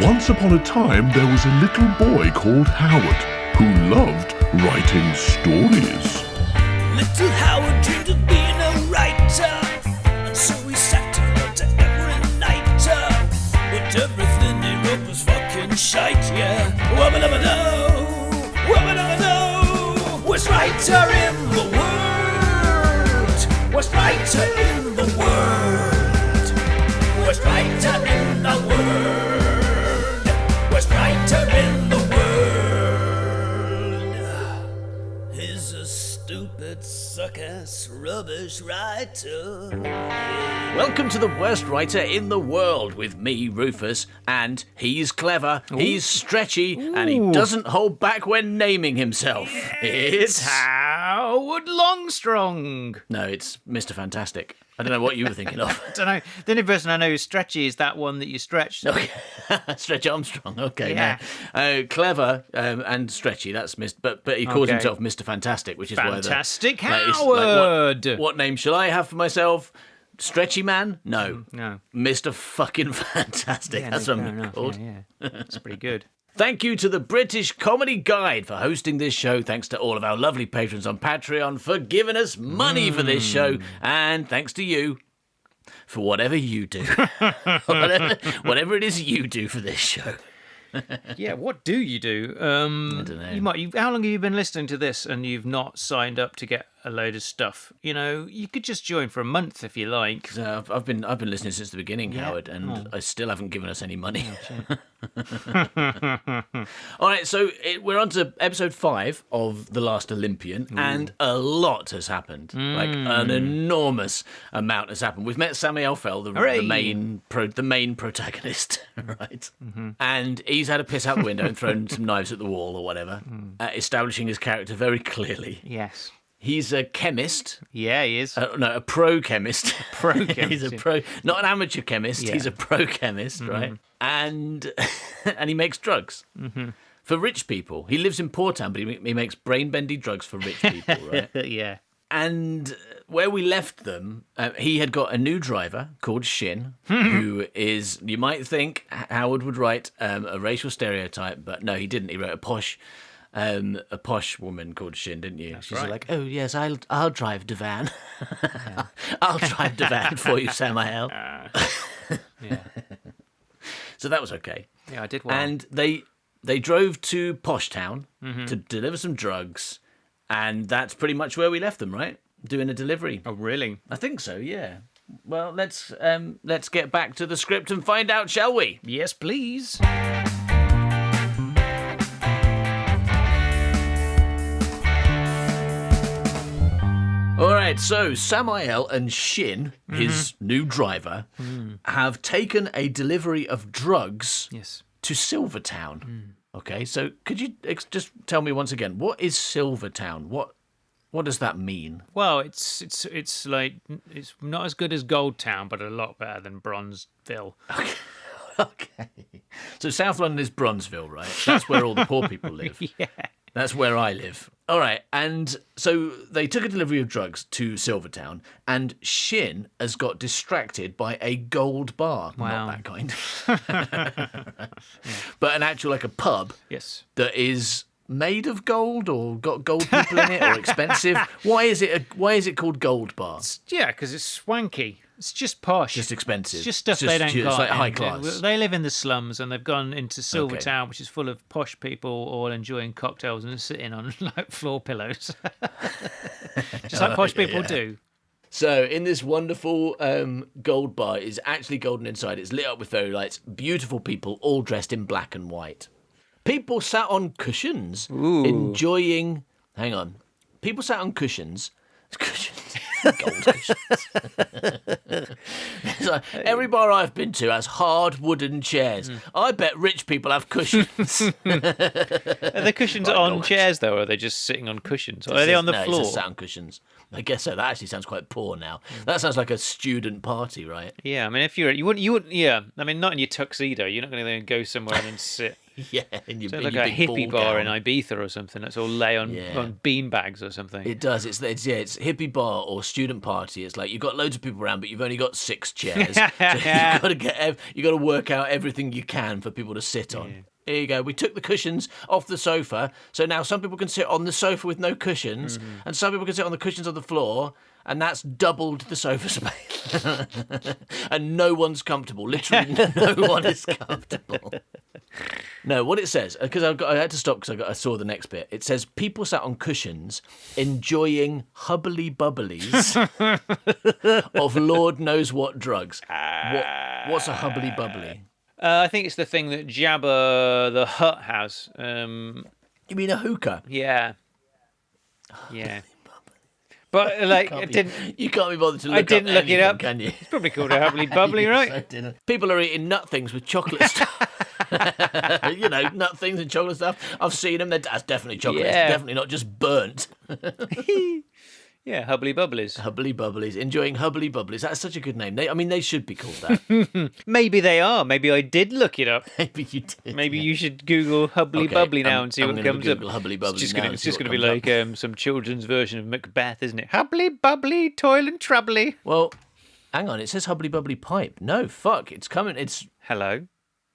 Once upon a time, there was a little boy called Howard who loved writing stories. Little Howard dreamed of being a writer, and so he sat and wrote every night. But everything he wrote was fucking shite, yeah. Wubba-dubba-doo, wubba-dubba-doo. Worst writer in the world, worst writer in the world, worst writer in the world, worst writer in the world. He's a stupid, suck-ass, rubbish writer. Welcome to the worst writer in the world with me, Rufus, and he's clever, he's stretchy, and he doesn't hold back when naming himself. It's Howard Longstrong. No, it's Mr. Fantastic. I don't know what you were thinking of. I don't know. The only person I know who's stretchy is that one that you stretch. Okay. Stretch Armstrong. Okay, Yeah. no. Clever and stretchy. That's Mr. But he calls Okay. himself Mr. Fantastic, which is why Fantastic it's Howard. what name shall I have for myself? Stretchy Man? No. No. Mr. fucking Fantastic. Yeah, That's no, what fair I'm enough. called. Yeah. That's pretty good. Thank you to the British Comedy Guide for hosting this show. Thanks to all of our lovely patrons on Patreon for giving us money for this show. And thanks to you for whatever you do. whatever it is you do for this show. Yeah, what do you do? I don't know. How long have you been listening to this and you've not signed up to get a load of stuff? You know, you could just join for a month if you like. So I've been listening since the beginning, Howard, and I still haven't given us any money. All right, so we're on to episode 5 of The Last Olympian, and a lot has happened. Like an enormous amount has happened. We've met Samuel Fell, the main protagonist, right? And he's had a piss out the window and thrown some knives at the wall or whatever, establishing his character very clearly. Yes. He's a chemist. Yeah, he is. No, a pro chemist. Pro-chemist, He's a pro, not an amateur chemist. Yeah. He's a pro chemist, right? And and he makes drugs for rich people. He lives in Poor Town, but he makes brain-bendy drugs for rich people, right? Yeah. And where we left them, he had got a new driver called Shin, who is, you might think Howard would write a racial stereotype, but no, he didn't. He wrote a posh woman called Shin, didn't you? She's right. like, oh yes, I'll drive the van. I'll drive the van for you, Samael. Yeah. So that was okay. Yeah, I did well. And they drove to Posh Town to deliver some drugs, and that's pretty much where we left them, right? Doing a delivery. Oh, really? I think so, yeah. Well, let's get back to the script and find out, shall we? Yes, please. All right, so Samael and Shin, his new driver, have taken a delivery of drugs Yes. to Silvertown. Okay, so could you just tell me once again, what is Silvertown? What does that mean? Well, it's like it's not as good as Goldtown, but a lot better than Bronzeville. Okay. So South London is Bronzeville, right? That's where all the poor people live. Yeah. That's where I live. All right, and so they took a delivery of drugs to Silvertown, and Shin has got distracted by a gold bar. Wow. Not that kind. But an actual, like a pub Yes. that is made of gold or got gold people in it or expensive. Why is it called Gold Bar? Yeah, because it's swanky. It's just posh. Just expensive. It's just stuff they don't It's got. like high into- class. They live in the slums, and they've gone into Silvertown, Okay. which is full of posh people all enjoying cocktails and sitting on like floor pillows, just like posh people do. So in this wonderful gold bar, is actually golden inside. It's lit up with fairy lights. Beautiful people, all dressed in black and white. People sat on cushions, enjoying. Hang on. People sat on cushions. Gold cushions. So, every bar I've been to has hard wooden chairs. I bet rich people have cushions. Are the cushions on chairs though, or are they just sitting on cushions? Or are they on the No, floor? It's just sat on cushions. I guess so. That actually sounds quite poor now. That sounds like a student party, right? Yeah, I mean, if you wouldn't, yeah. I mean, not in your tuxedo. You're not going to then go somewhere and then sit. Yeah, in your, So in like your a big hippie ball bar gown. in Ibiza or something. That's all lay on bean bags or something. It does. It's hippie bar or student party. It's like you've got loads of people around, but you've only got 6 chairs. So you got to work out everything you can for people to sit on. Yeah. Here you go. We took the cushions off the sofa, so now some people can sit on the sofa with no cushions, and some people can sit on the cushions on the floor, and that's doubled the sofa space. And no one's comfortable. Literally, no one is comfortable. No, what it says, because I had to stop because I saw the next bit. It says people sat on cushions enjoying hubbly bubblies of Lord knows what drugs. What's a hubbly bubbly? I think it's the thing that Jabba the Hutt has. You mean a hookah? Yeah. Yeah. But like, You can't be bothered to look I didn't up look it anything, up. can you? It's probably called a hubbly bubbly, right? I didn't. People are eating nut things with chocolate stuff. Nut things and chocolate stuff. I've seen them. That's definitely chocolate. Yeah. It's definitely not just burnt. Yeah, hubbly bubblies. Hubbly bubblies. Enjoying hubbly bubblies. That's such a good name. They should be called that. Maybe they are. Maybe I did look it up. Maybe you did. Maybe you should Google hubbly Okay, bubbly now and see I'm what gonna comes up. Google hubbly bubbly now and It's see just what going to be comes like some children's version of Macbeth, isn't it? Hubbly bubbly, toil and troubly. Well, hang on. It says hubbly bubbly pipe. No, fuck. It's coming. Hello?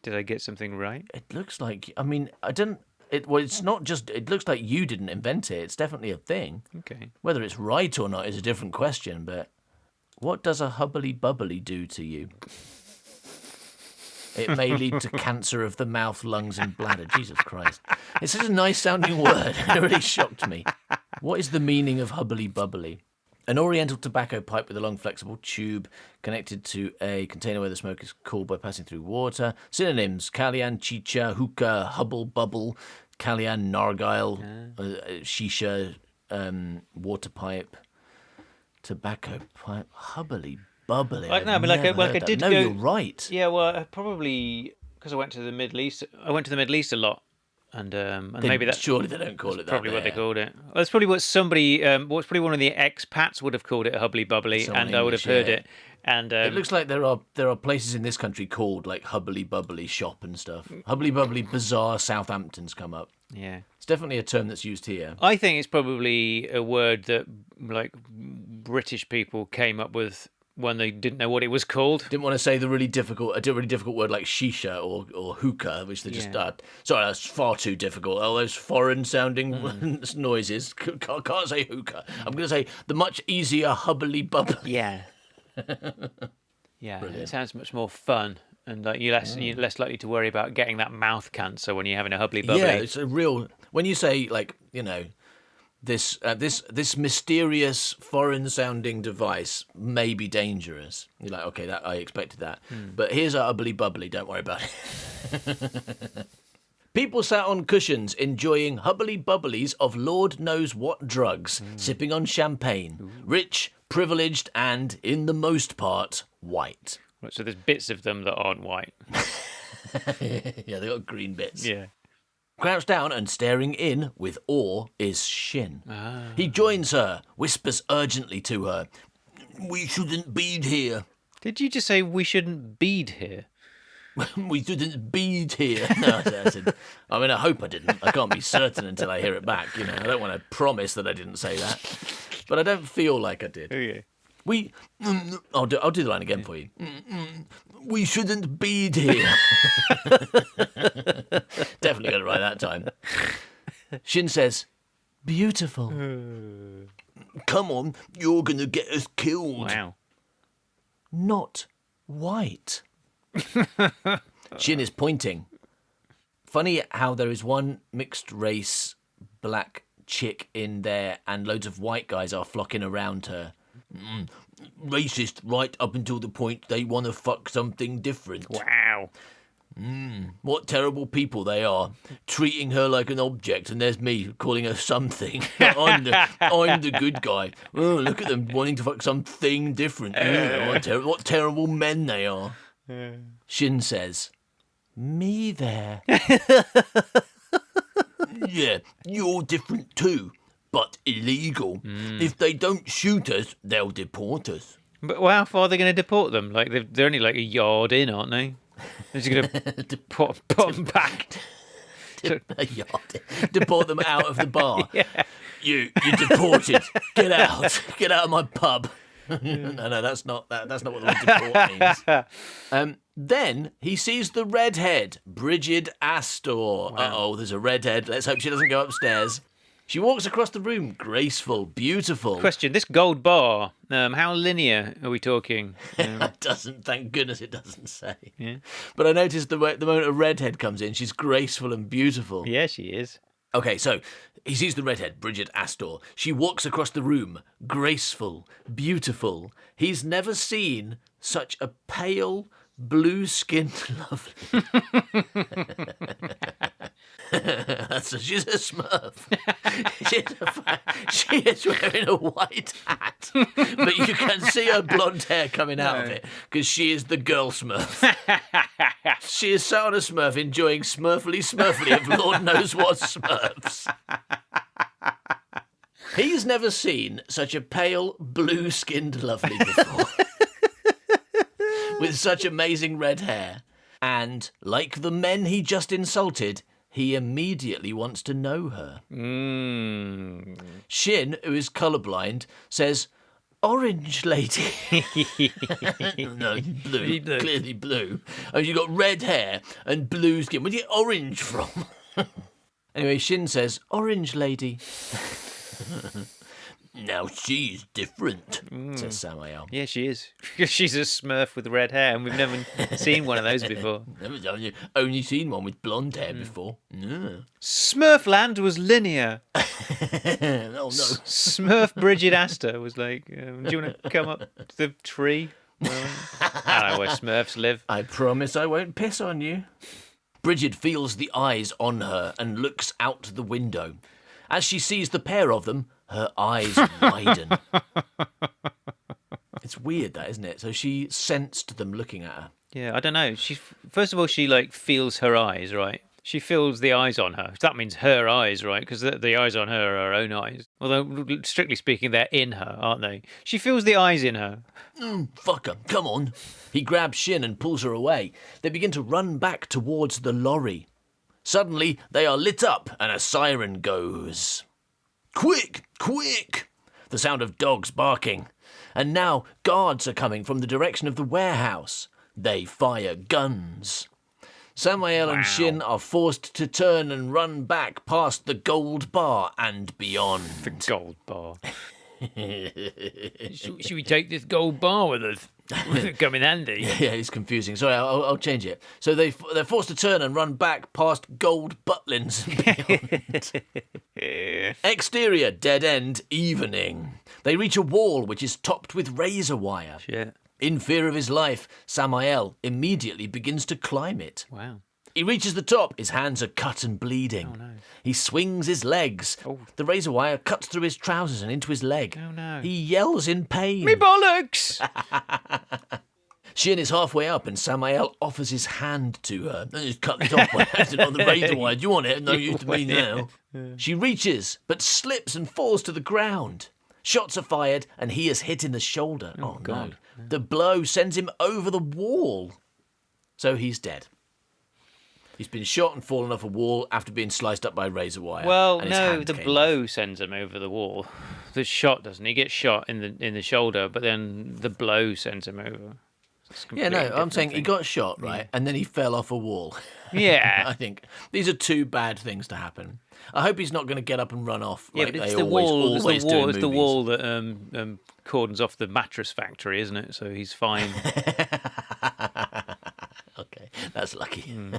Did I get something right? It looks like. I mean, I don't. It's not just. It looks like you didn't invent it. It's definitely a thing. Okay. Whether it's right or not is a different question. But what does a hubbly bubbly do to you? It may lead to cancer of the mouth, lungs, and bladder. Jesus Christ! It's such a nice sounding word. It really shocked me. What is the meaning of hubbly bubbly? An oriental tobacco pipe with a long flexible tube connected to a container where the smoke is cooled by passing through water. Synonyms: Kalyan, chicha, hookah, hubble, bubble, Kalyan, nargile, shisha, water pipe, tobacco pipe, hubbly bubbly. I don't know, but I did No, go. you're right. Yeah, well, probably because I went to the Middle East. I went to the Middle East a lot, and maybe that's Surely they don't call it that. probably what they there. called it. Well, that's probably what somebody, what's probably one of the expats would have called it a hubbly bubbly, Someone and I would have English, heard yeah. it. And It looks like there are places in this country called like Hubbly Bubbly Shop and stuff. Hubbly Bubbly Bazaar Southampton's come up. yeah. It's definitely a term that's used here. I think it's probably a word that like British people came up with when they didn't know what it was called. Didn't want to say a really difficult word like shisha or hookah, which they just sorry, that's far too difficult. All those foreign sounding noises. Can't say hookah. I'm going to say the much easier hubbly bubbly. Yeah. Yeah, it sounds much more fun, and like you're less likely to worry about getting that mouth cancer when you're having a hubbly bubbly. Yeah, it's a real. When you say like this mysterious foreign sounding device may be dangerous. You're like, okay, that I expected that, but here's a hubbly bubbly. Don't worry about it. People sat on cushions enjoying hubbly bubblies of Lord knows what drugs, sipping on champagne, rich, privileged, and, in the most part, white. Right, so there's bits of them that aren't white. Yeah, they got green bits. Yeah. Crouched down and staring in with awe is Shin. He joins her, whispers urgently to her, "We shouldn't bead here. Did you just say we shouldn't bead here? We shouldn't bead here." No, I said, I mean, I hope I didn't. I can't be certain until I hear it back. I don't want to promise that I didn't say that. But I don't feel like I did. Okay. I'll do the line again for you. We shouldn't bead here. Definitely got it right that time. Shin says, "Beautiful. Come on, you're going to get us killed." Wow. Not white. Shin is pointing. Funny how there is one mixed race black chick in there and loads of white guys are flocking around her. Racist right up until the point they want to fuck something different. Wow. What terrible people they are, treating her like an object, and there's me calling her something. I'm the good guy. Oh, look at them wanting to fuck something different. What terrible men they are. Shin says, "Me there." "Yeah, you're different too. but illegal. If they don't shoot us, they'll deport us. But how far are they going to deport them? Like they're only like a yard in, aren't they? They're just going to put them back. Deport them out of the bar. Yeah. You're deported. Get out. Get out of my pub. No, that's not what the word deport means. Then he sees the redhead, Bridget Astor. Wow. Uh-oh, there's a redhead. Let's hope she doesn't go upstairs. She walks across the room, graceful, beautiful. Question, this gold bar, how linear are we talking? It doesn't, thank goodness it doesn't say. Yeah. But I noticed the moment a redhead comes in, she's graceful and beautiful. Yeah, she is. Okay, so he sees the redhead, Bridget Astor. She walks across the room, graceful, beautiful. He's never seen such a pale, blue-skinned lovely. So she's a Smurf. She is wearing a white hat, but you can see her blonde hair coming out of it because she is the girl Smurf. She is sat on a Smurf enjoying smurfly of Lord knows what Smurfs. He's never seen such a pale, blue-skinned lovely before. With such amazing red hair. And, like the men he just insulted, he immediately wants to know her. Shin, who is colourblind, says, "Orange lady." No, blue. Clearly blue. Oh, you got red hair and blue skin. Where do you get orange from? Anyway, Shin says, "Orange lady." "Now she's different," says Samael. Yeah, she is. She's a Smurf with red hair, and we've never seen one of those before. Never only seen one with blonde hair before. No. Smurfland was linear. Oh no. Smurf Bridget Astor was like, "Do you want to come up to the tree?" Well, I don't know where Smurfs live. "I promise I won't piss on you." Bridget feels the eyes on her and looks out the window. As she sees the pair of them, her eyes widen. It's weird, that, isn't it? So she sensed them looking at her. Yeah, I don't know. First of all, she like feels her eyes, right? She feels the eyes on her. That means her eyes, right? Because the eyes on her are her own eyes. Although, strictly speaking, they're in her, aren't they? She feels the eyes in her. Fuck her, come on. He grabs Shin and pulls her away. They begin to run back towards the lorry. Suddenly, they are lit up and a siren goes. Quick, quick! The sound of dogs barking. And now guards are coming from the direction of the warehouse. They fire guns. Samael and Shin are forced to turn and run back past the gold bar and beyond. The gold bar. Should we take this gold bar with us? Come in handy. Yeah, it's confusing. Sorry, I'll change it. So they're forced to turn and run back past gold butlins and beyond. Exterior, dead end, evening. They reach a wall which is topped with razor wire. Shit. In fear of his life, Samael immediately begins to climb it. Wow. He reaches the top. His hands are cut and bleeding. Oh, no. He swings his legs. Oh. The razor wire cuts through his trousers and into his leg. Oh, no. He yells in pain. Me bollocks! Shin is halfway up and Samael offers his hand to her. And he's cut the top by accident on the razor wire. Do you want it? No use to me now. She reaches, but slips and falls to the ground. Shots are fired and he is hit in the shoulder. Oh, God. No. The blow sends him over the wall. So he's dead. He's been shot and fallen off a wall after being sliced up by razor wire. Well, and his no, hand the came blow off. sends him over the wall. The shot doesn't. He gets shot in the shoulder, but then the blow sends him over. Yeah, no, I'm saying he got shot, right, and then he fell off a wall. Yeah. I think these are two bad things to happen. I hope he's not going to get up and run off like but they it's the always wall. do in It's movies. the wall that cordons off the mattress factory, isn't it? So he's fine. Okay, that's lucky.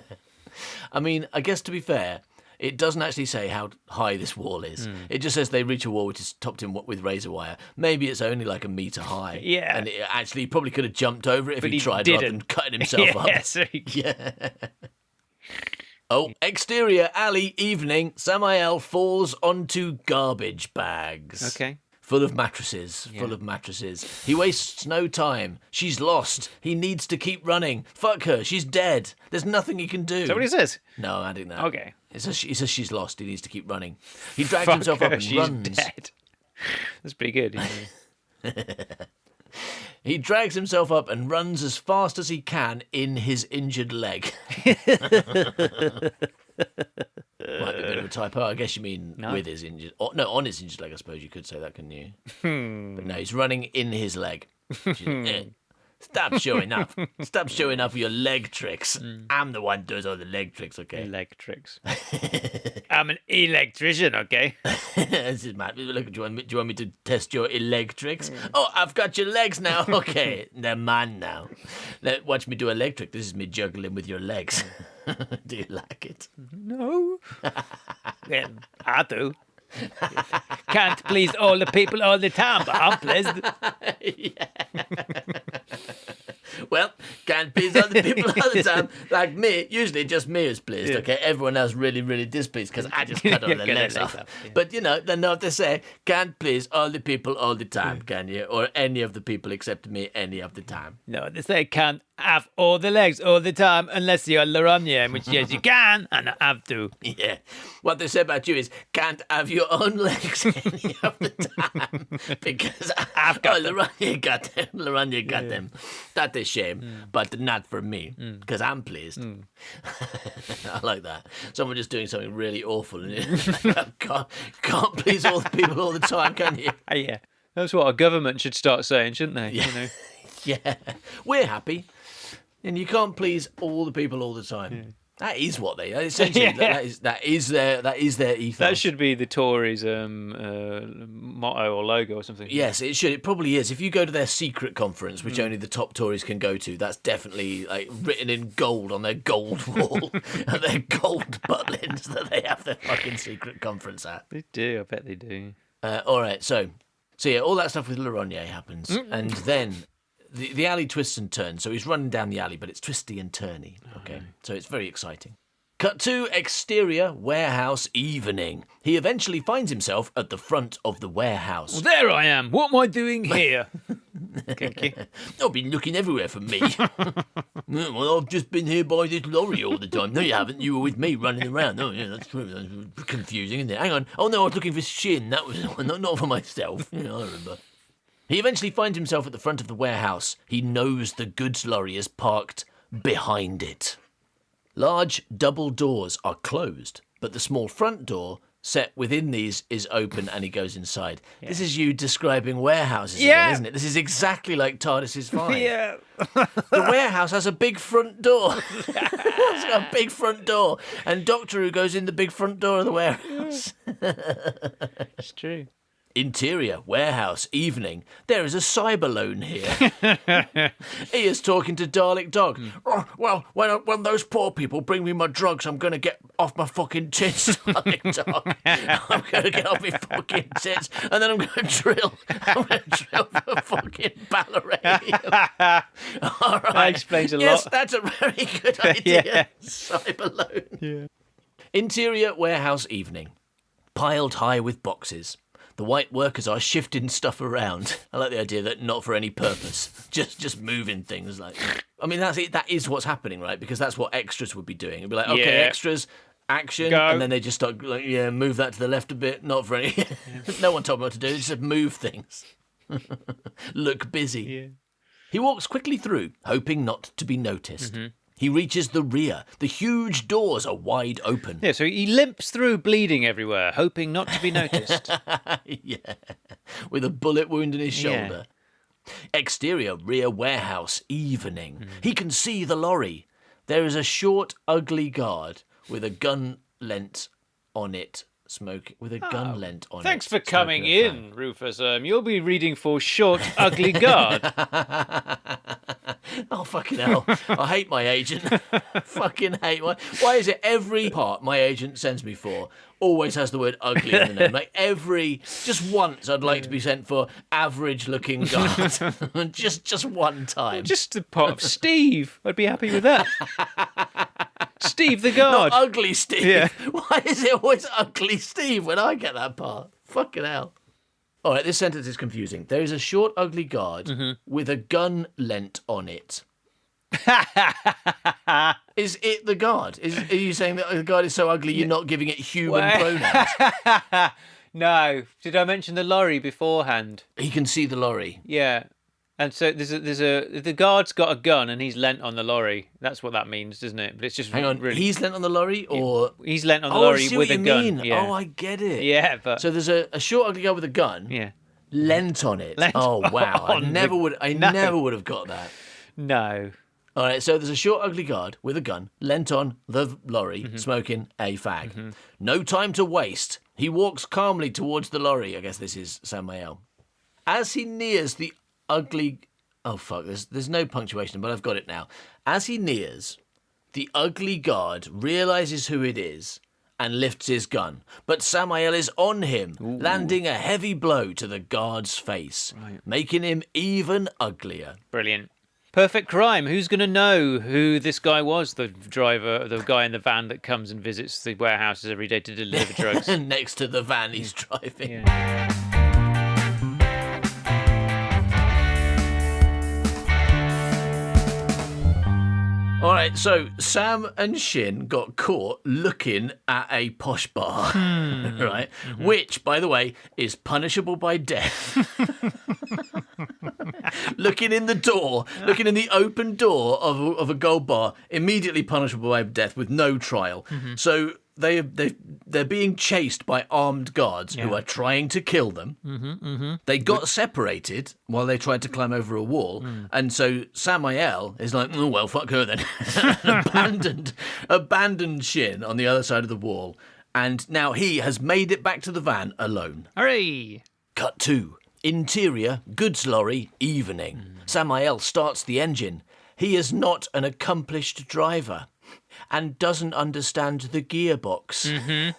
I mean, I guess to be fair, it doesn't actually say how high this wall is. It just says they reach a wall which is topped in with razor wire. Maybe it's only like a metre high. Yeah. And it actually probably could have jumped over it if But he he tried rather didn't. than cutting himself up. So Yeah. Oh, exterior alley evening. Samael falls onto garbage bags. Okay. Full of mattresses, full of mattresses. He wastes no time. She's lost. He needs to keep running. Fuck her. She's dead. There's nothing he can do. Is that what he says? No, adding that. Okay. He says she's lost. He needs to keep running. He drags Fuck himself her, up and she's runs. dead. That's pretty good. He drags himself up and runs as fast as he can in his injured leg. Might be a bit of a typo. I guess you mean with his injured... Oh, no, on his injured leg, I suppose you could say that, couldn't you? But no, he's running in his leg. Stop showing off. Stop showing off your leg tricks. I'm the one who does all the leg tricks, okay? Leg tricks. I'm an electrician, okay? This is Matt. Look, do you want me to test your leg tricks? Oh, I've got your legs now. Okay, they're mine now. Watch me do a leg trick. This is me juggling with your legs. Do you like it? No. Well, I do. Can't please all the people all the time, but I'm pleased. Well, can't please other people all the time. Like me, usually just me is pleased, okay? Everyone else really, really displeased because I just cut all the legs off. But, you know, they know what they say. Can't please all the people all the time, can you? Or any of the people except me any of the time. No, they say can't have all the legs all the time unless you're Lauragna, which yes, you can, and I have to. Yeah. What they say about you is can't have your own legs any of the time because I've got them. Lauragna got them. Lauragna got them. That's a shame, but not for me because I'm pleased. I like that. Someone just doing something really awful and can't please all the people all the time, can you? Yeah. That's what a government should start saying, shouldn't they? Yeah. You know? Yeah. We're happy. And you can't please all the people all the time. Yeah. That is what they essentially. That is their ethos. That should be the Tories' motto or logo or something. Yes, it should. It probably is. If you go to their secret conference, which only the top Tories can go to, that's definitely like written in gold on their gold wall and their gold buttons that they have their fucking secret conference at. They do. I bet they do. All right, so yeah, all that stuff with Lauragna happens, and then. The alley twists and turns, so he's running down the alley, but it's twisty and turny, okay? So it's very exciting. Cut to exterior warehouse evening. He eventually finds himself at the front of the warehouse. Well, there I am. What am I doing here? Thank you. I've been looking everywhere for me. Well, I've just been here by this lorry all the time. No, you haven't. You were with me running around. Oh, yeah, that's true. That's confusing, isn't it? Hang on. Oh, no, I was looking for Shin. That was not for myself. Yeah, I remember. He eventually finds himself at the front of the warehouse. He knows the goods lorry is parked behind it. Large double doors are closed, but the small front door set within these is open and he goes inside. Yeah. This is you describing warehouses again, isn't it? This is exactly like TARDIS's 5. Yeah. The warehouse has a big front door. It's got a big front door. And Doctor Who goes in the big front door of the warehouse. It's true. Interior, warehouse, evening. There is a cyberlone here. He is talking to Dalek Dog. Oh, well, when those poor people bring me my drugs, I'm going to get off my fucking tits, Dalek Dog. I'm going to get off my fucking tits, and then I'm going to drill. I'm going to drill for fucking Balleranium. All right. That explains a lot. Yes, that's a very good idea. Yeah. Cyberlone. Yeah. Interior, warehouse, evening. Piled high with boxes. The white workers are shifting stuff around. I like the idea that not for any purpose, just moving things like. I mean, that's it. That is what's happening, right? Because that's what extras would be doing. It'd be like, okay, extras, action, go. And then they just start like, move that to the left a bit. Not for any. No one told me what to do. They just said move things. Look busy. Yeah. He walks quickly through, hoping not to be noticed. Mm-hmm. He reaches the rear. The huge doors are wide open. Yeah, so he limps through bleeding everywhere, hoping not to be noticed. Yeah, with a bullet wound in his shoulder. Exterior, rear warehouse, evening. He can see the lorry. There is a short, ugly guard with a gun lent on it. Gun lent on it. Thanks for coming in, Rufus. You'll be reading for Short, Ugly Guard. Oh, fucking hell. I hate my agent. Fucking hate my... Why is it every part my agent sends me for always has the word ugly in the name? Like just once I'd like to be sent for average looking guard. just one time. Just the part of Steve. I'd be happy with that. Steve the guard. Not ugly Steve. Yeah. Why is it always ugly Steve when I get that part? Fucking hell. All right, this sentence is confusing. There is a short, ugly guard with a gun lent on it. Is it the guard? Are you saying that the guard is so ugly you're not giving it human pronouns? No. Did I mention the lorry beforehand? He can see the lorry. Yeah. And so the guard's got a gun and he's lent on the lorry. That's what that means, doesn't it? But it's just Hang on, really... he's lent on the lorry, or He's lent on the I lorry see with what a you gun. mean. Yeah. Oh, I get it. Yeah, but So there's a short, ugly guy with a gun. yeah. Lent on it. Lent Oh wow! I on never the- would. I No. never would have got that. No. All right, so there's a short, ugly guard with a gun, lent on the lorry, smoking a fag. No time to waste. He walks calmly towards the lorry. I guess this is Samael. As he nears the ugly... Oh, fuck, there's no punctuation, but I've got it now. As he nears, the ugly guard realises who it is and lifts his gun. But Samael is on him, landing a heavy blow to the guard's face, making him even uglier. Brilliant. Perfect crime. Who's going to know who this guy was, the driver, the guy in the van that comes and visits the warehouses every day to deliver drugs? Next to the van he's driving. Yeah. All right, so Sam and Shin got caught looking at a posh bar, right? Which, by the way, is punishable by death. Looking in the door, looking in the open door of a gold bar, immediately punishable by death with no trial. So they're being chased by armed guards who are trying to kill them. They got separated while they tried to climb over a wall, and so Samael is like, oh well, fuck her then, abandoned Shin on the other side of the wall, and now he has made it back to the van alone. Hooray! Cut 2. Interior, goods lorry, evening. Samael starts the engine. He is not an accomplished driver and doesn't understand the gearbox.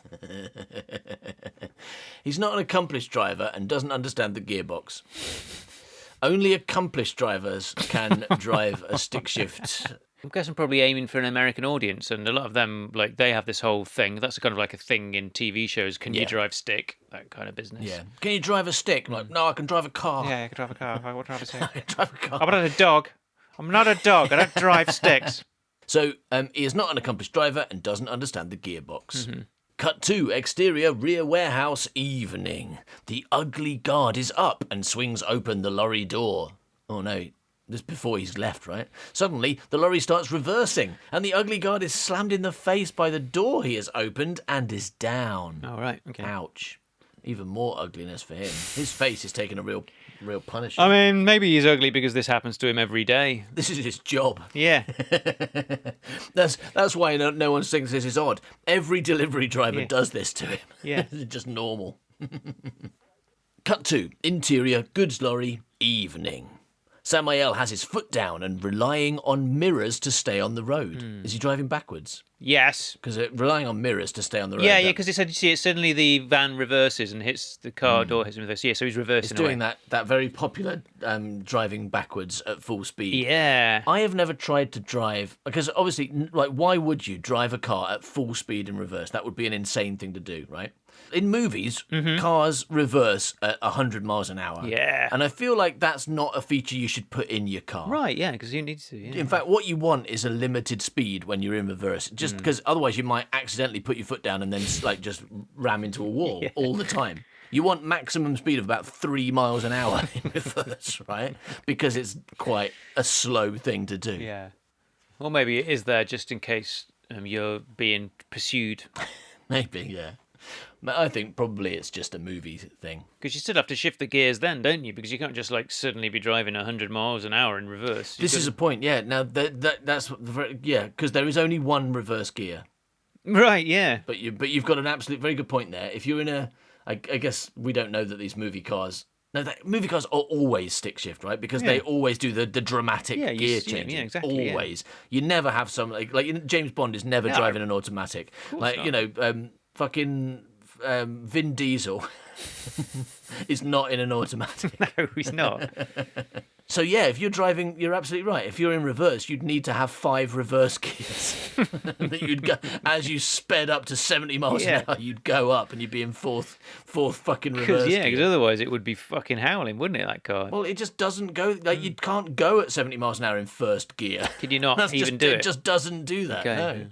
He's not an accomplished driver and doesn't understand the gearbox. Only accomplished drivers can drive a stick shift. I guess I'm probably aiming for an American audience, and a lot of them, like, they have this whole thing. That's kind of like a thing in TV shows. Can you drive stick? That kind of business. Yeah. Can you drive a stick? I'm like, no, I can drive a car. Yeah, I can drive a car. I will drive a stick. I can drive a car. I'm not a dog. I'm not a dog. I don't drive sticks. So he is not an accomplished driver and doesn't understand the gearbox. Cut 2, exterior, rear warehouse, evening. The ugly guard is up and swings open the lorry door. Oh no, this is before he's left, right? Suddenly, the lorry starts reversing and the ugly guard is slammed in the face by the door he has opened and is down. Oh, right. Okay. Ouch. Even more ugliness for him. His face is taking a real punishment. I mean, maybe he's ugly because this happens to him every day. This is his job. Yeah. That's why no one thinks this is odd. Every delivery driver Yeah. does this to him. Yeah. It's just normal. Cut 2. Interior, goods lorry, evening. Samael has his foot down and relying on mirrors to stay on the road. Is he driving backwards? Yes. Because relying on mirrors to stay on the road. Yeah, because you see it. Suddenly the van reverses and hits the car door, hits him in the face. Yeah, so he's reversing. It's doing that very popular driving backwards at full speed. Yeah. I have never tried to drive, because obviously, like, why would you drive a car at full speed in reverse? That would be an insane thing to do, right? In movies, cars reverse at 100 miles an hour. Yeah. And I feel like that's not a feature you should put in your car. Right, yeah, because you need to. Yeah. In fact, what you want is a limited speed when you're in reverse, just because otherwise you might accidentally put your foot down and then like just ram into a wall all the time. You want maximum speed of about 3 miles an hour in reverse, right? Because it's quite a slow thing to do. Yeah. Or maybe it is there just in case you're being pursued. Maybe, yeah. But I think probably it's just a movie thing. Because you still have to shift the gears then, don't you? Because you can't just like suddenly be driving 100 miles an hour in reverse. This is a point, yeah. Now, that's because there is only one reverse gear. Right, yeah. But you've got an absolute very good point there. If you're in I guess we don't know that these movie cars. No, movie cars are always stick shift, right? Because they always do the dramatic gear change. Yeah, exactly. Always. You never have some like James Bond is never driving an automatic. Not. Fucking Vin Diesel is not in an automatic. No, he's not. So yeah, if you're driving, you're absolutely right. If you're in reverse, you'd need to have 5 reverse gears. That you'd go as you sped up to 70 miles an hour. You'd go up and you'd be in fourth fucking reverse. Because otherwise it would be fucking howling, wouldn't it? That car. Well, it just doesn't go. Like you can't go at 70 miles an hour in first gear. Could you not even do it? It just doesn't do that. Okay. No.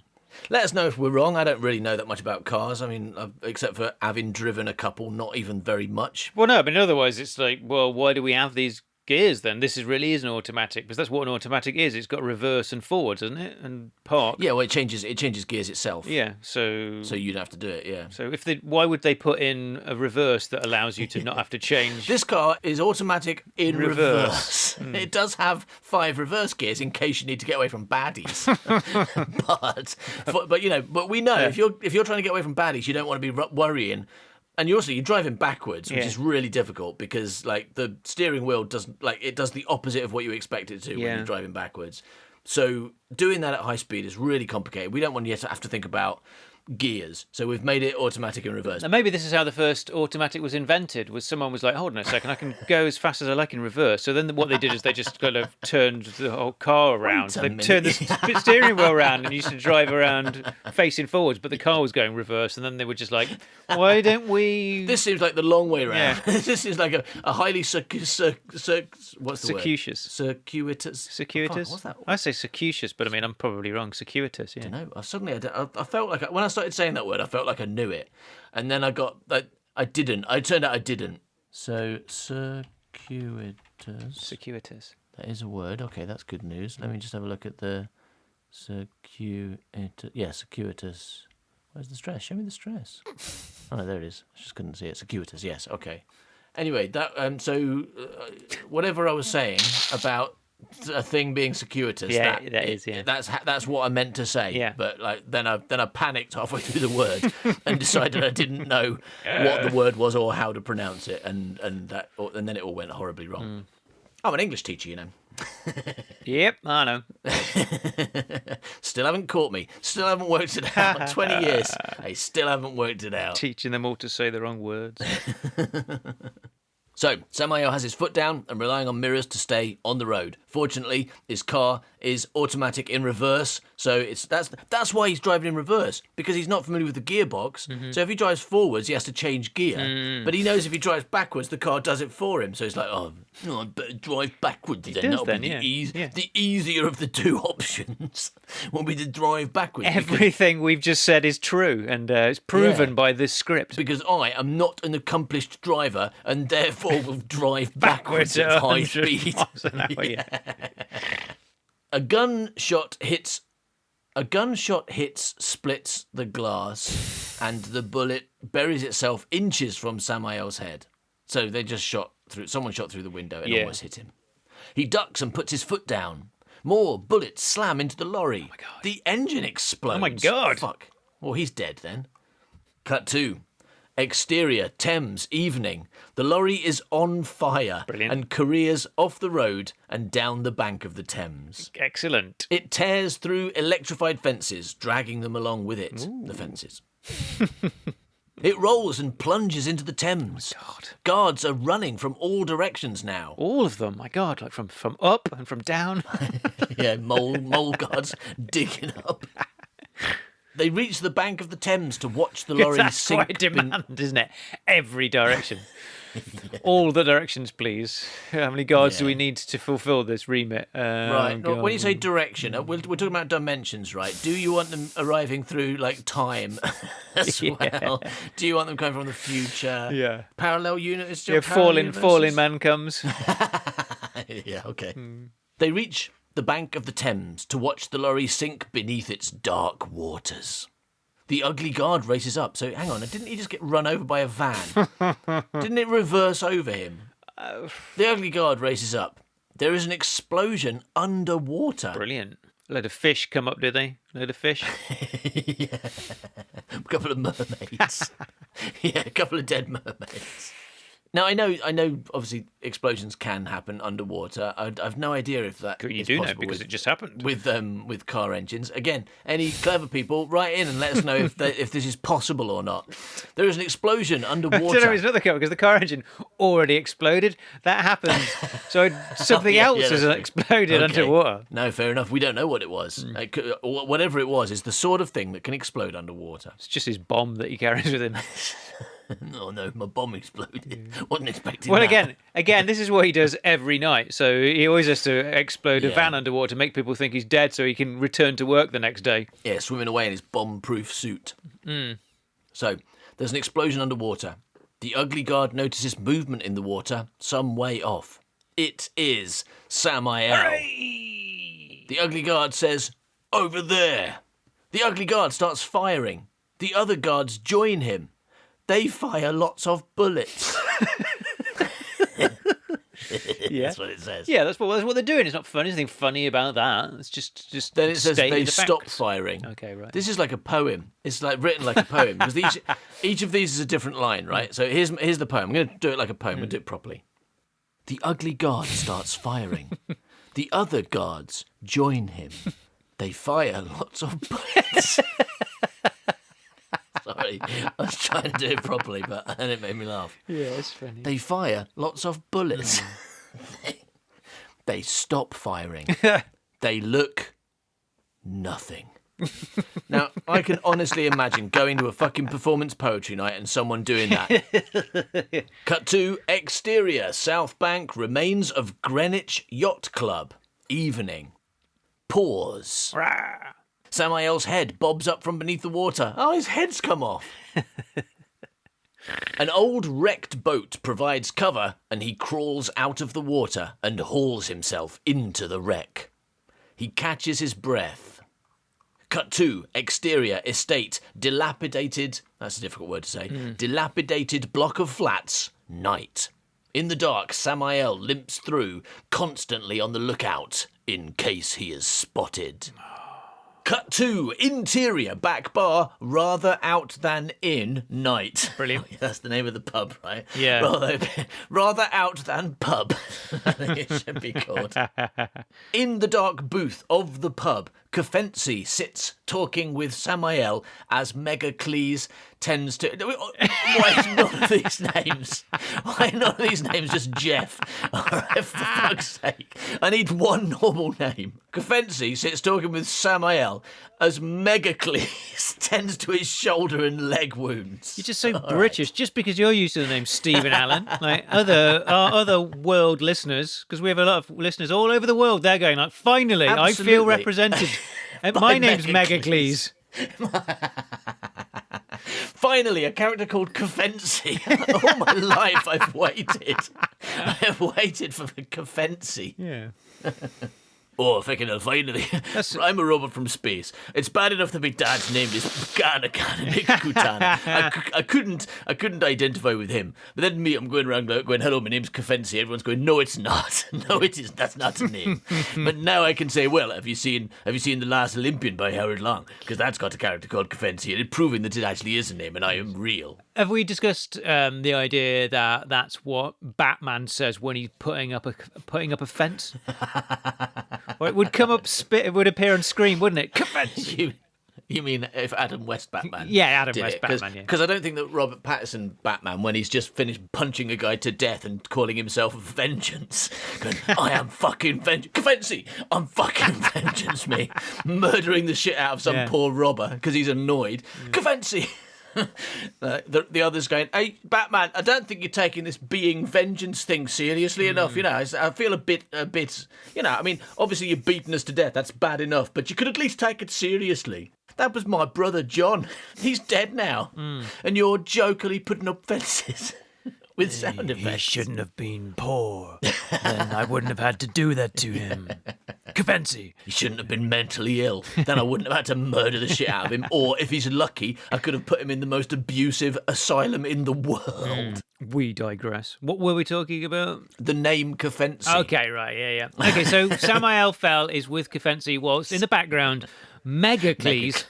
Let us know if we're wrong. I don't really know that much about cars. I mean, except for having driven a couple, not even very much. Well, no, but otherwise it's like, well, why do we have these gears then? This really is an automatic, because that's what an automatic is. It's got reverse and forward, doesn't it? And park. Yeah, well, it changes gears itself. Yeah, so you'd have to do it. Yeah. So why would they put in a reverse that allows you to not have to change? This car is automatic in reverse. It does have 5 reverse gears in case you need to get away from baddies. but we know if you're trying to get away from baddies, you don't want to be worrying. And you're driving backwards, which is really difficult because like the steering wheel does the opposite of what you expect it to when you're driving backwards. So doing that at high speed is really complicated. We don't want you to have to think about gears, so we've made it automatic in reverse. And maybe this is how the first automatic was invented. Was someone was like, hold on a second, I can go as fast as I like in reverse. So then what they did is they just kind of turned the whole car around. They turned the steering wheel around and used to drive around facing forwards, but the car was going reverse. And then they were just like, why don't we? This seems like the long way round. Yeah. This is like a highly what's the circuitous. Word? Circuitous. Circuitous. What's that? I say circuitous, but I mean I'm probably wrong. Circuitous. Yeah. I don't know. I felt like when I started saying that word, I felt like I knew it, and then I got like I didn't. It turned out I didn't. So circuitous. Circuitous. That is a word. Okay, that's good news. Let me just have a look at the circuitous. Yeah, circuitous. Where's the stress? Show me the stress. Oh no, there it is. I just couldn't see it. Circuitous. Yes. Okay. Anyway, that whatever I was saying about a thing being circuitous. Yeah, that is. That's what I meant to say. Yeah. But like then I panicked halfway through the word and decided I didn't know what the word was or how to pronounce it, and then it all went horribly wrong. I'm an English teacher, you know. Yep, I know. Still haven't caught me. Still haven't worked it out. 20 years. I still haven't worked it out. Teaching them all to say the wrong words. So, Samael has his foot down and relying on mirrors to stay on the road. Fortunately, his car is automatic in reverse, so that's why he's driving in reverse, because he's not familiar with the gearbox. Mm-hmm. So if he drives forwards, he has to change gear. But he knows if he drives backwards, the car does it for him. So it's like, I'd better drive backwards then. That'll be the easier of the two options will be to drive backwards. Everything we've just said is true, and it's proven by this script. Because I am not an accomplished driver, and therefore will drive backwards at high speed. A gunshot hits, splits the glass, and the bullet buries itself inches from Samael's head. So they just someone shot through the window and almost hit him. He ducks and puts his foot down. More bullets slam into the lorry. Oh my God. The engine explodes. Oh my God. Fuck. Well, he's dead then. Cut 2. Exterior, Thames, evening. The lorry is on fire. Brilliant. And careers off the road and down the bank of the Thames. Excellent. It tears through electrified fences, dragging them along with it, the fences. It rolls and plunges into the Thames. Oh God. Guards are running from all directions now. All of them, my God, like from up and from down. Yeah, mole guards digging up. They reach the bank of the Thames to watch the lorry that's sink. Quite a demand, isn't it? Every direction. All the directions, please. How many guards do we need to fulfil this remit? Right. When you say direction, we're talking about dimensions, right? Do you want them arriving through like time as well? Do you want them coming from the future? Yeah. Parallel unit is still parallel falling man comes. Yeah. Okay. They reach the bank of the Thames to watch the lorry sink beneath its dark waters. The ugly guard races up. So hang on, didn't he just get run over by a van? Didn't it reverse over him? The ugly guard races up. There is an explosion underwater. Brilliant. A load of fish come up, do they? A load of fish? Yeah. A couple of mermaids. Yeah, a couple of dead mermaids. Now, I know. Obviously, explosions can happen underwater. I've no idea if that You is do know possible because with, it just happened. with car engines. Again, any clever people, write in and let us know if this is possible or not. There is an explosion underwater. I don't know, it's not the car because the car engine already exploded. That happened. So something else has exploded underwater. No, fair enough. We don't know what it was. Whatever it was is the sort of thing that can explode underwater. It's just his bomb that he carries with him. Oh no, my bomb exploded. Wasn't expecting Well, that. again, this is what he does every night. So he always has to explode a van underwater to make people think he's dead, so he can return to work the next day. Yeah, swimming away in his bomb-proof suit. So there's an explosion underwater. The ugly guard notices movement in the water some way off. It is Samael. Hooray! The ugly guard says, "Over there." The ugly guard starts firing. The other guards join him. They fire lots of bullets. Yeah. That's what it says. Yeah, that's what they're doing. It's not funny. There's nothing funny about that. It's just Then it says state they the stop facts. firing. Okay, right. This is like a poem. It's like written like a poem because each of these is a different line, right? So here's the poem. I'm going to do it like a poem. I'm going to do it properly. The ugly guard starts firing. The other guards join him. They fire lots of bullets. Sorry, I was trying to do it properly, but then it made me laugh. Yeah, it's funny. They fire lots of bullets. They stop firing. They look nothing. Now, I can honestly imagine going to a fucking performance poetry night and someone doing that. Cut to exterior, South Bank, remains of Greenwich Yacht Club. Evening. Pause. Rah. Samael's head bobs up from beneath the water. Oh, his head's come off. An old wrecked boat provides cover, and he crawls out of the water and hauls himself into the wreck. He catches his breath. Cut to exterior estate, dilapidated, that's a difficult word to say, dilapidated block of flats, night. In the dark, Samael limps through, constantly on the lookout, in case he is spotted. Cut to interior back bar, rather out than in night. Brilliant. That's the name of the pub, right? Yeah. Rather out than pub. I think it should be called. In the dark booth of the pub, Kafensi sits talking with Samael as Megacles tends to... Why none of these names? Why none of these names just Jeff? For fuck's sake. I need one normal name. Kafensi sits talking with Samael as Megacles tends to his shoulder and leg wounds. You're just so British, just because you're used to the name Stephen Allen. Like our other world listeners, because we have a lot of listeners all over the world, they're going like, finally, I feel Absolutely. represented. My name's Megacles. Finally, a character called Kafensi. All my life I've waited. I have waited for the Kafensi. Yeah. Oh, fucking finally. I'm a robot from space. It's bad enough that my dad's name is Kutana. I couldn't identify with him. But then me, I'm going around going, hello, my name's Kafensi. Everyone's going, no, it's not. No, it isn't. That's not a name. But now I can say, well, have you seen The Last Olympian by Howard Long? Because that's got a character called Kafensi, and it's proving that it actually is a name, and I am real. Have we discussed the idea that that's what Batman says when he's putting up a fence? Or it would come up, it would appear on screen, wouldn't it? Kafensi. You mean if Adam West Batman? Yeah, Adam did West it? Batman, yeah. Because I don't think that Robert Pattinson Batman, when he's just finished punching a guy to death and calling himself Vengeance, going, I am fucking Vengeance. Kafensi, I'm fucking Vengeance, me. Murdering the shit out of some poor robber because he's annoyed. Kafensi. The others going, hey, Batman, I don't think you're taking this being vengeance thing seriously enough. You know, I feel a bit, you know, I mean, obviously you're beating us to death. That's bad enough, but you could at least take it seriously. That was my brother, John. He's dead now. And you're jokily putting up fences with sound effects. He shouldn't have been poor. Then I wouldn't have had to do that to him. Kafensi. He shouldn't have been mentally ill. Then I wouldn't have had to murder the shit out of him. Or if he's lucky, I could have put him in the most abusive asylum in the world. We digress. What were we talking about? The name Kafensi. Okay, right, yeah. Okay, so Samael Fell is with Kafensi whilst in the background, Megacles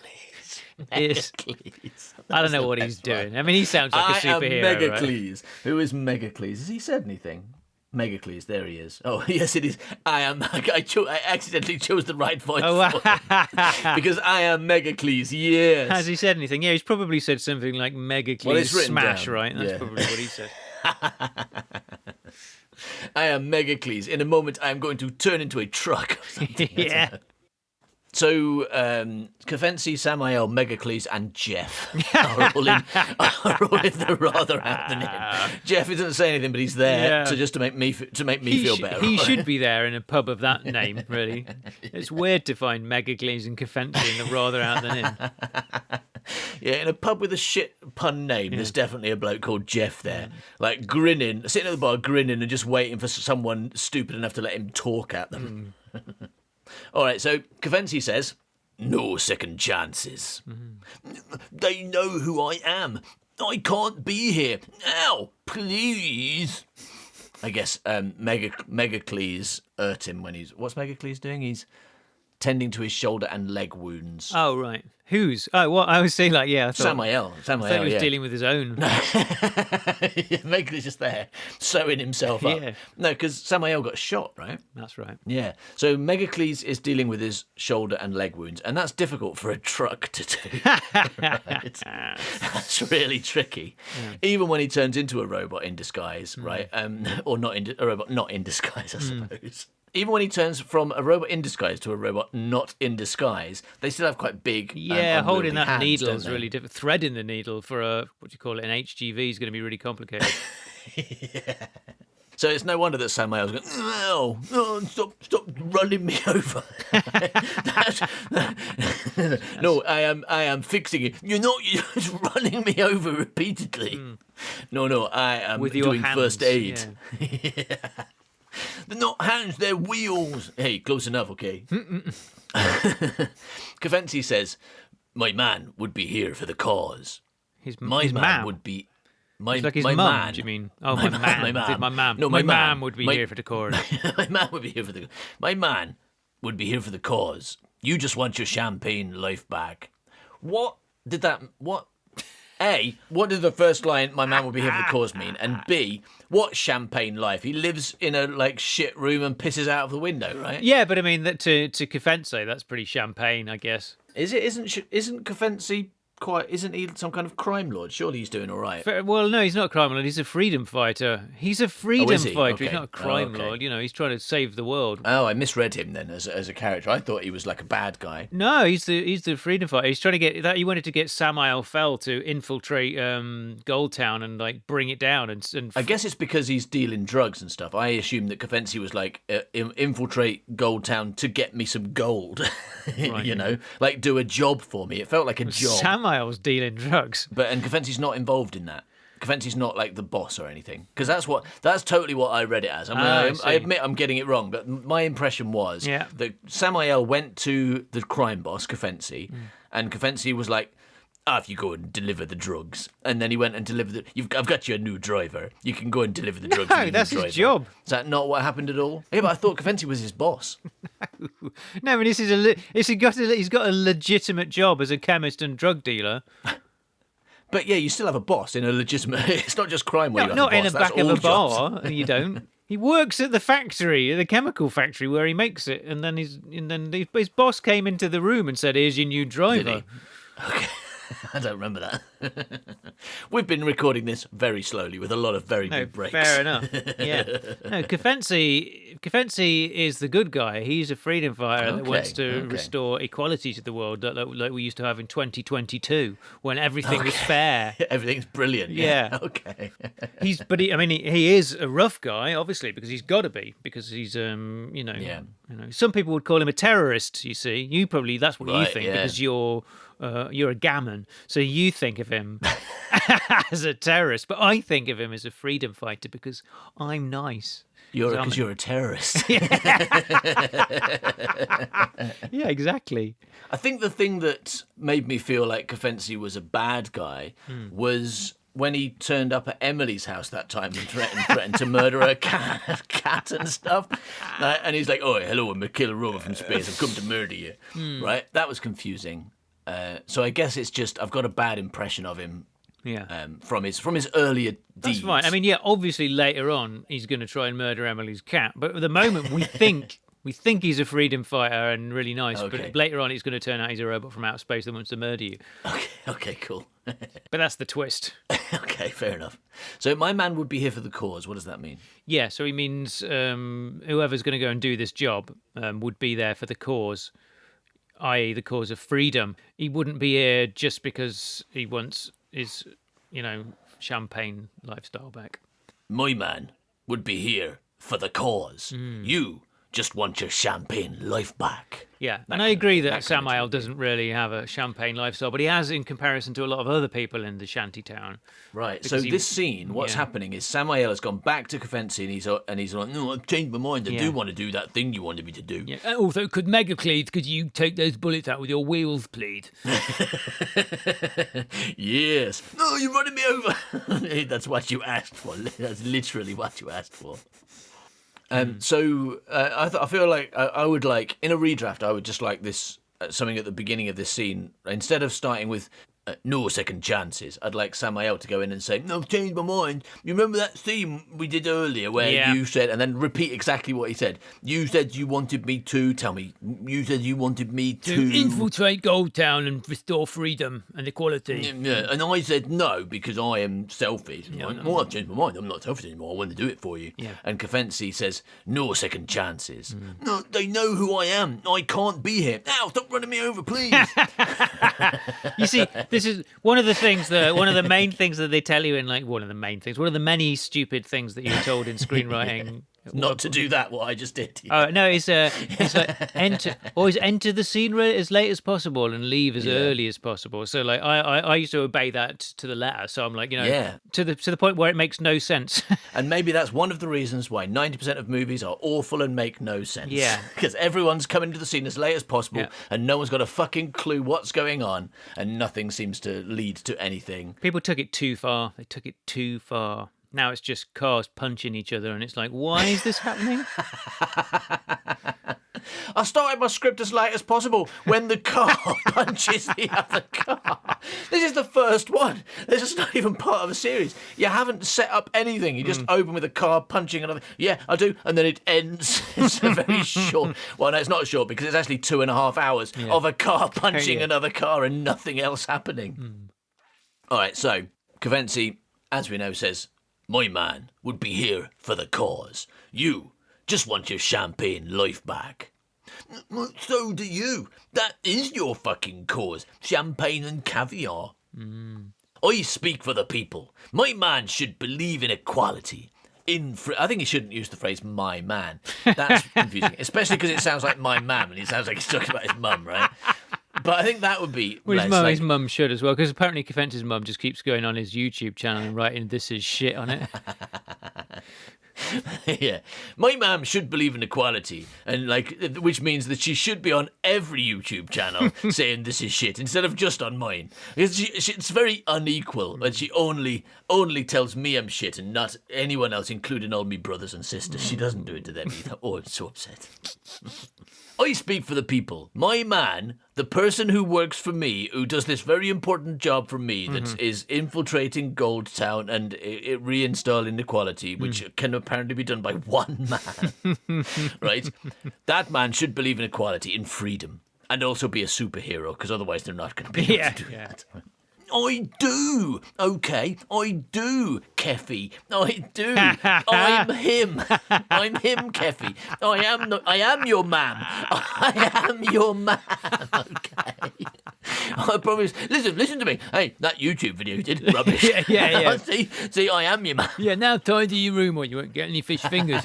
Megacles. I don't know what he's doing. I mean, he sounds like a superhero. I am right? Megacles. Who is Megacles? Has he said anything? Megacles, there he is. Oh, yes, it is. I accidentally chose the right voice for him. Because I am Megacles, yes. Has he said anything? Yeah, he's probably said something like Megacles Well, it's written smash, down. right? That's Yeah. probably what he said. I am Megacles. In a moment, I am going to turn into a truck. Or something. Yeah. So, Kafensi, Samael, Megacles, and Jeff are all in the rather out than in. Jeff doesn't say anything, but he's there to make me feel better. He should be there in a pub of that name, really. It's weird to find Megacles and Kafensi in the rather out than in. Yeah, in a pub with a shit pun name, there's definitely a bloke called Jeff there, like grinning, sitting at the bar, grinning, and just waiting for someone stupid enough to let him talk at them. All right, so Kafensi says, no second chances. They know who I am. I can't be here. Now, please. I guess Megacles hurt him when he's... What's Megacles doing? He's tending to his shoulder and leg wounds. Oh, right. Whose? Oh, what? I was saying, like, yeah, I thought... Samael, I thought he was dealing with his own. Megacles just there, sewing himself up. Yeah. No, because Samael got shot, right? That's right. Yeah. So Megacles is dealing with his shoulder and leg wounds, and that's difficult for a truck to do. Right? That's really tricky. Yeah. Even when he turns into a robot in disguise, right? Or not a robot not in disguise, I suppose. Even when he turns from a robot in disguise to a robot not in disguise, they still have quite big. Yeah, holding that hands, needle don't is they? really difficult. Threading the needle for a, what do you call it, an HGV is going to be really complicated. Yeah. So it's no wonder that Samael's going, no, stop running me over. No, I am fixing it. You're just running me over repeatedly. No, I am With your doing hands, first aid. yeah. They're not hands, they're wheels. Hey, close enough, okay? Kafensi says, my man would be here for the cause. His Man man would be... My, It's like his my mum, man. do you mean? Oh, my man. My man. No, my my man. man would be My- here for the cause. My man would be here for the... My man would be here for the cause. You just want your champagne life back. What did that... What... A, what did the first line, my man would be here for the cause, mean? And B, what champagne life? He lives in a, like, shit room and pisses out of the window, right? Yeah, but I mean, that to Kafensi, that's pretty champagne, I guess. Is it? Isn't Kafensi quite... Isn't he some kind of crime lord? Surely he's doing all right. Well, no, he's not a crime lord. He's a freedom fighter. He's a freedom is he? fighter. Okay. He's not a crime okay. lord. You know, he's trying to save the world. Oh, I misread him then as a character. I thought he was like a bad guy. No, he's the freedom fighter. He's trying to get that. He wanted to get Samael Fell to infiltrate Goldtown and like bring it down. And I guess it's because he's dealing drugs and stuff. I assume that Kafensi was like, infiltrate Goldtown to get me some gold. Right. You know, like do a job for me. It felt like a job. Samael's dealing drugs. And Kafensi's not involved in that. Kafensi's not like the boss or anything. Because that's totally what I read it as. I see. admit I'm getting it wrong, but my impression was that Samael went to the crime boss, Kafensi, and Kafensi was like, if you go and deliver the drugs. And then he went and delivered I've got you a new driver. You can go and deliver the drugs. No, that's his job. Is that not what happened at all? Yeah, but I thought Kafensi was his boss. No, I mean, he's got a legitimate job as a chemist and drug dealer. But yeah, you still have a boss in a legitimate... It's not just crime where you have Not a in boss. the That's back of all a jobs. bar. You don't. He works at the factory, the chemical factory where he makes it, and then his boss came into the room and said, "Here's your new driver." Did he? Okay. I don't remember that. We've been recording this very slowly with a lot of very good breaks. Fair enough. Yeah. No, Kafensi is the good guy. He's a freedom fighter that wants to restore equality to the world, like we used to have in 2022, when everything was fair. Everything's brilliant. Yeah. Okay. He is a rough guy, obviously, because he's got to be, because he's some people would call him a terrorist. You see, that's what you think because you're a gammon, so you think of him as a terrorist, but I think of him as a freedom fighter because I'm nice. Because you're a terrorist. Yeah, exactly. I think the thing that made me feel like Kafensi was a bad guy was when he turned up at Emily's house that time and threatened to murder a cat and stuff. And he's like, "Oh, hello, I'm Michaela Rover from space. I've come to murder you." Right? That was confusing. So I guess it's just I've got a bad impression of him. Yeah. From his earlier deeds. That's fine. I mean, yeah, obviously later on he's going to try and murder Emily's cat, but at the moment we think he's a freedom fighter and really nice, but later on it's going to turn out he's a robot from outer space that wants to murder you. Okay, cool. But that's the twist. Okay, fair enough. So my man would be here for the cause. What does that mean? Yeah, so he means whoever's going to go and do this job would be there for the cause, i.e. the cause of freedom. He wouldn't be here just because he wants his, champagne lifestyle back. My man would be here for the cause. You just want your champagne life back. Yeah, and I agree that Samael doesn't really have a champagne lifestyle, but he has in comparison to a lot of other people in the shanty town. Right, so this scene, what's happening is Samael has gone back to Kafensi and he's like, no, I've changed my mind. I do want to do that thing you wanted me to do. Yeah. And also, could you take those bullets out with your wheels, please? Yes. No, you're running me over. That's what you asked for. That's literally what you asked for. So I feel like I would like, in a redraft, I would just like this, something at the beginning of this scene, instead of starting with no second chances, I'd like Samael to go in and say, no, I've changed my mind. You remember that scene we did earlier where you said, and then repeat exactly what he said. You said you wanted me to, tell me, you said you wanted me to infiltrate Goldtown and restore freedom and equality. Yeah, and I said no because I am selfish. Well, I've changed my mind. I'm not selfish anymore. I want to do it for you. Yeah. And Kafensi says, no second chances. No, they know who I am. I can't be here. Ow, stop running me over, please. You see, this is one of the main things that they tell you in, like, one of the many stupid things that you're told in screenwriting. Not to do that, what I just did. No, it's like always enter the scene as late as possible and leave as early as possible. So like I used to obey that to the letter. So I'm like, to the point where it makes no sense. And maybe that's one of the reasons why 90% of movies are awful and make no sense. Yeah. Because everyone's coming to the scene as late as possible and no one's got a fucking clue what's going on and nothing seems to lead to anything. People took it too far. They took it too far. Now it's just cars punching each other, and it's like, why is this happening? I started my script as late as possible when the car punches the other car. This is the first one. This is not even part of a series. You haven't set up anything. You just open with a car punching another. Yeah, I do. And then it ends. It's a very short. Well, no, it's not short because it's actually 2.5 hours of a car punching another car and nothing else happening. All right, so Kafensi, as we know, says, my man would be here for the cause. You just want your champagne life back. So do you. That is your fucking cause. Champagne and caviar. I speak for the people. My man should believe in equality. I think he shouldn't use the phrase my man. That's confusing. Especially because it sounds like my man and it sounds like he's talking about his mum, right? But I think that would be... Well, his mum should as well, because apparently Kafensi's mum just keeps going on his YouTube channel and writing this is shit on it. Yeah. My mum should believe in equality, and which means that she should be on every YouTube channel saying this is shit, instead of just on mine. It's very unequal, and she only tells me I'm shit and not anyone else, including all my brothers and sisters. She doesn't do it to them either. Oh, I'm so upset. I speak for the people. My man, the person who works for me, who does this very important job for me, that is infiltrating Goldtown and reinstalling equality, which can apparently be done by one man, right? That man should believe in equality, in freedom, and also be a superhero, because otherwise they're not going to be able to do that. I do. Okay, I do, Keffy. I do. I'm him. I'm him, Keffy. I am your man. I am your man. Okay. I promise. Listen to me. Hey, that YouTube video you did rubbish. Yeah. See, I am your man. Yeah, now tidy your room or you won't get any fish fingers.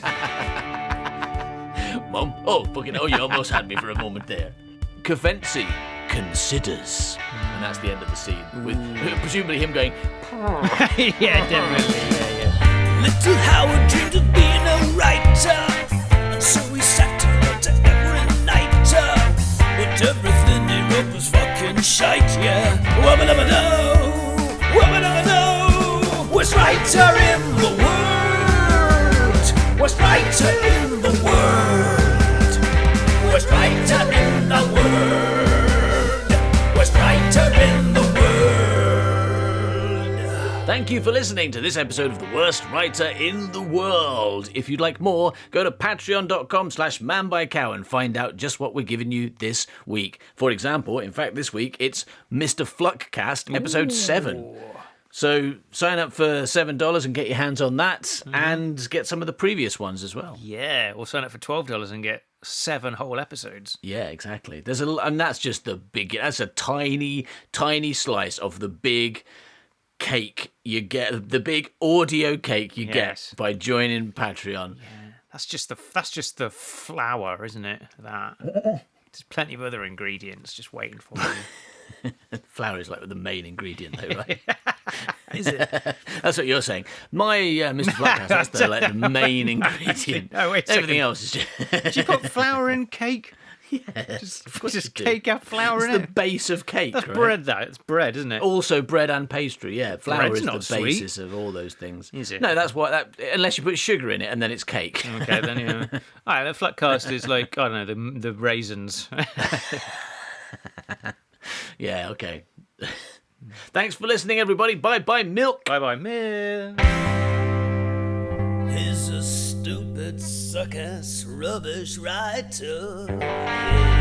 Mum. Oh, fucking. Oh, you almost had me for a moment there. Kafensi considers. And that's the end of the scene, with presumably him going, yeah, definitely, yeah. Little Howard dreamed of being a writer, and so he sat and wrote every night. But everything he wrote was fucking shite, yeah. Wubba-dubba-doo, worst writer in the world, worst writer in the world, worst writer in the world. Worst writer Thank you for listening to this episode of The Worst Writer in the World. If you'd like more, go to patreon.com/manbycow and find out just what we're giving you this week. For example, in fact, this week, it's Mr. Fluckcast, episode 7. So sign up for $7 and get your hands on that, and get some of the previous ones as well. Yeah, or sign up for $12 and get 7 whole episodes. Yeah, exactly. And that's just that's a tiny, tiny slice of the big cake you get, the big audio cake you get by joining Patreon. Yeah, that's just the flour, isn't it? That there's plenty of other ingredients just waiting for you. Flour is like the main ingredient, though, right? Is it? That's what you're saying. My Mr. Fluckhouse, that's the main ingredient. No, wait a Everything second. else is just... Do you put flour in cake? Yes, of course Just you do. cake have flour It's in the it? base of cake, That's right? bread, that. It's bread, isn't it? Also bread and pastry, yeah. Flour Bread's is the not sweet. basis of all those things. Is it? No, that's what... unless you put sugar in it, and then it's cake. Okay, then, yeah. All right, the Fluckcast is like, I don't know, the raisins. Yeah, okay. Thanks for listening, everybody. Bye-bye, milk. Bye-bye, milk. He's a stupid, suck-ass, rubbish writer. Yeah.